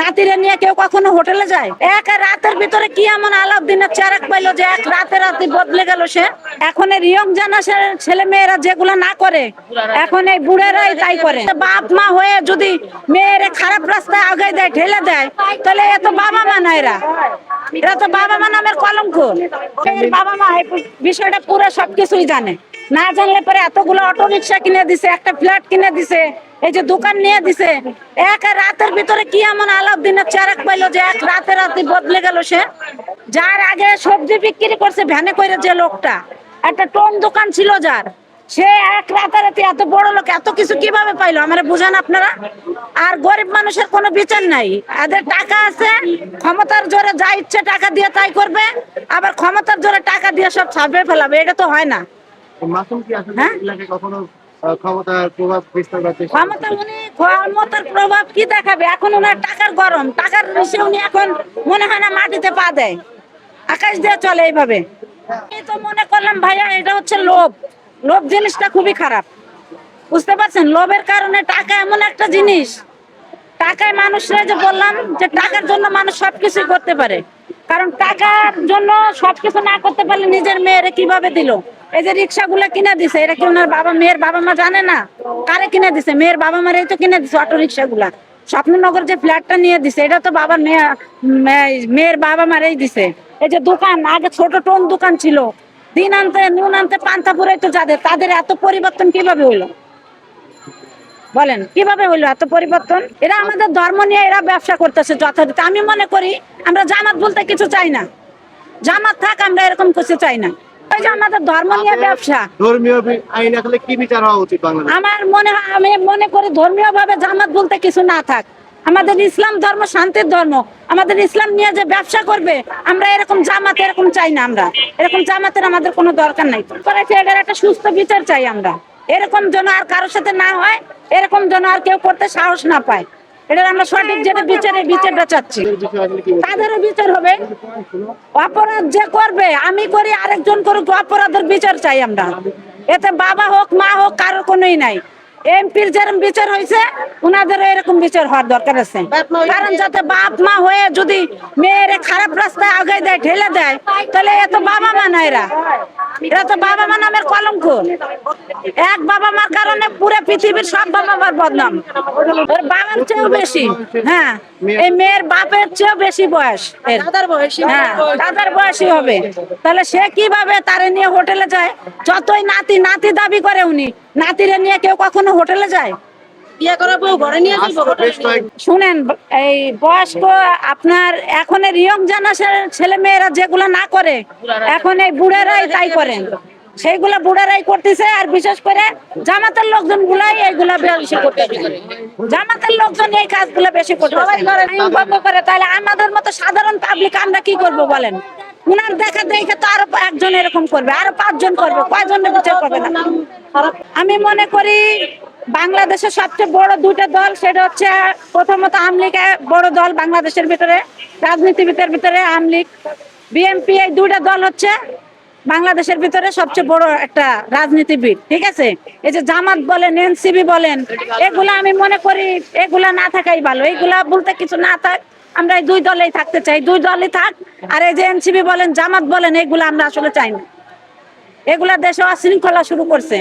নাতিরে নিয়ে কেউ কখনো হোটেলে যায়? এক রাতের ভিতরে কি এমন আলাউদ্দিনের চেরাক পাইলো যে এক রাতে রাতে বদলে গেল সে? এখন এই ইয়ং জেনারেশনের ছেলে মেয়েরা যেগুলো না করে, এখন এই বুড়েরাই তাই করে। বাপ মা হয়ে যদি মেয়েরে খারাপ রাস্তায় আগায় দেয়, ঠেলে দেয়, তাহলে এ তো বাবা মা না, এরা তো বাবা মা নামের কলঙ্ক। এর বাবা মা এই বিষয়টা পুরো সবকিছুই জানে। না জানলে পরে এতগুলো অটো রিক্সা কিনে দিছে, একটা ফ্ল্যাট কিনে দিছে, এই যে দোকান নিয়ে দিছে। এক রাতের ভিতরে কি এমন আলাউদ্দিনের চেরাক পাইলো যে এক রাতে রাতে বদলে গেল সে? যার আগে সবজি বিক্রি করছে ভ্যানে করে, যে লোকটা একটা টোন দোকান ছিল যার, সে এক রাতারাতি এত বড় লোক এত কিছু কিভাবে পাইলো? আমরা বুঝান আপনারা। আর গরিব মানুষের কোনো বিচার নাই। এদের টাকা আছে, ক্ষমতার জোরে যা ইচ্ছে টাকা দিয়ে তাই করবে, আবার ক্ষমতার জোরে টাকা দিয়ে সব ছাপে ফেলাবে। এটা তো হয় না। ক্ষমতার প্রভাব কি দেখাবে? এখন ওনার টাকার গরম, টাকার বেশি উনি এখন মনে হয় না মাটিতে পা দেয়, আকাশ দিয়ে চলে এইভাবে। এই তো মনে করলাম ভাইয়া, এটা হচ্ছে লোভ। লোভ জিনিসটা খুবই খারাপ, বুঝতে পারছেন? লোভের কারণে টাকা এমন একটা জিনিস, টাকায় মানুষরা, যে বললাম যে টাকার জন্য মানুষ সবকিছু করতে পারে, কারণ টাকার জন্য সবকিছু না করতে পারলে নিজের মেয়েরে কিভাবে দিল? এই যে রিক্সা গুলা কিনে দিছে, এরা কি ওনার বাবা মেয়ের বাবা মা জানে না? কারে কিনে দিছে? মেয়ের বাবা মারেই তো কিনে দিছে অটো রিক্সা গুলা। স্বপ্ননগর যে ফ্ল্যাটটা নিয়ে দিছে, এটা তো বাবার মেয়ের বাবা মারেই দিছে। এই যে দোকান, আগে ছোট টোন দোকান ছিল, দিন আনতে নুন আনতে পান্তা ফুরাইতো যাদের, তাদের এত পরিবর্তন কিভাবে হইলো? বলেন কিভাবে হইলো এত পরিবর্তন? এরা আমাদের ধর্ম নিয়ে এরা ব্যবসা করতেছে যথাযথ। আমি মনে করি আমরা জামাত বলতে কিছু চাই না, জামাত থাক, আমরা এরকম কিছু চাই না। ওই যে আমাদের ধর্ম নিয়ে ব্যবসা, ধর্মীয় আইন আসলে কি বিচার হওয়া উচিত বাংলাদেশে? আমার মনে হয়, আমি মনে করি ধর্মীয় ভাবে জামাত বলতে কিছু না থাক। আমাদের ইসলাম ধর্ম শান্তির ধর্ম, আমাদের ইসলাম নিয়ে যে ব্যবসা করবে, আমরা এরকম জামাত এরকম চাই না। আমরা এরকম জামাতের আমাদের কোনো দরকার নাই। এটার একটা সুস্থ বিচার চাই আমরা, এরকম যেন আর কারোর সাথে না হয়, এরকম যেন আর কেউ করতে সাহস না পায়। এটা আমরা সঠিক যেটা বিচারটা চাচ্ছি, তাদেরও বিচার হবে। অপরাধ যে করবে, আমি করি আরেকজন করুক, অপরাধের বিচার চাই আমরা। এতে বাবা হোক মা হোক কারোর কোনোই নাই। এমপির যেরকম বিচার হয়েছে, উনাদের এরকম বিচার হওয়ার দরকার আছে। কারণ যাতে বাপ মা হয়ে যদি মেয়ের খারাপ রাস্তায় আগায় দেয়, ঠেলে দেয়, তাহলে এ তো বাবা মা না, এরা তো বাবা মা নামের কলঙ্ক। এক বাবা মার কারণে পুরো পৃথিবীর সব বাবা মার বদনাম। ওর বাবার চেয়েও বেশি, হ্যাঁ, এই মেয়ের বাপের চেয়েও বেশি বয়স, হ্যাঁ দাদার বয়সী হবে। তাহলে সে কিভাবে তারে নিয়ে হোটেলে যায়? যতই নাতি নাতি দাবি করে, উনি নাতিরে নিয়ে কেউ কখনো হোটেলে যায়? শুনেন, এই বয়স্ক আপনার এখন ইয়ং জেনারেশনের ছেলে মেয়েরা যেগুলো না করে, এখন এই বুড়েরাই তাই করেন। সেইগুলা বুড়ারাই করতেছে। আর বিশেষ করে জামাতের লোকজন গুলাই এইগুলা বেশি করতেছে, জামাতের লোকজন এই কাজগুলো বেশি করে। তাহলে আমাদের মতো সাধারণ পাবলিক আমরা কি করব বলেন? উনার দেখা দেখে তো আরো একজন এরকম করবে, আরো 5 জন করবে, কয়জনের বিচার করবে না? আমি মনে করি বাংলাদেশের সবচেয়ে বড় 2টা দল, সেটা হচ্ছে প্রথমত আওয়ামী লীগ বড় দল বাংলাদেশের ভিতরে, রাজনীতিবিদের ভিতরে আওয়ামী লীগ, বিএনপি, এই 2টা দল হচ্ছে বাংলাদেশের ভিতরে সবচেয়ে বড় একটা রাজনীতিবিদ। ঠিক আছে, এই যে জামাত বলেন, এনসিপি বলেন, এগুলা আমি মনে করি এগুলা না থাকাই ভালো। এইগুলা বলতে কিছু না থাক, আমরা এই 2 দলেই থাকতে চাই, 2 দলই থাক। আর এই যে এনসিপি বলেন, জামাত বলেন, এগুলা আমরা আসলে চাই না। এগুলা দেশে অশৃঙ্খলা শুরু করছে।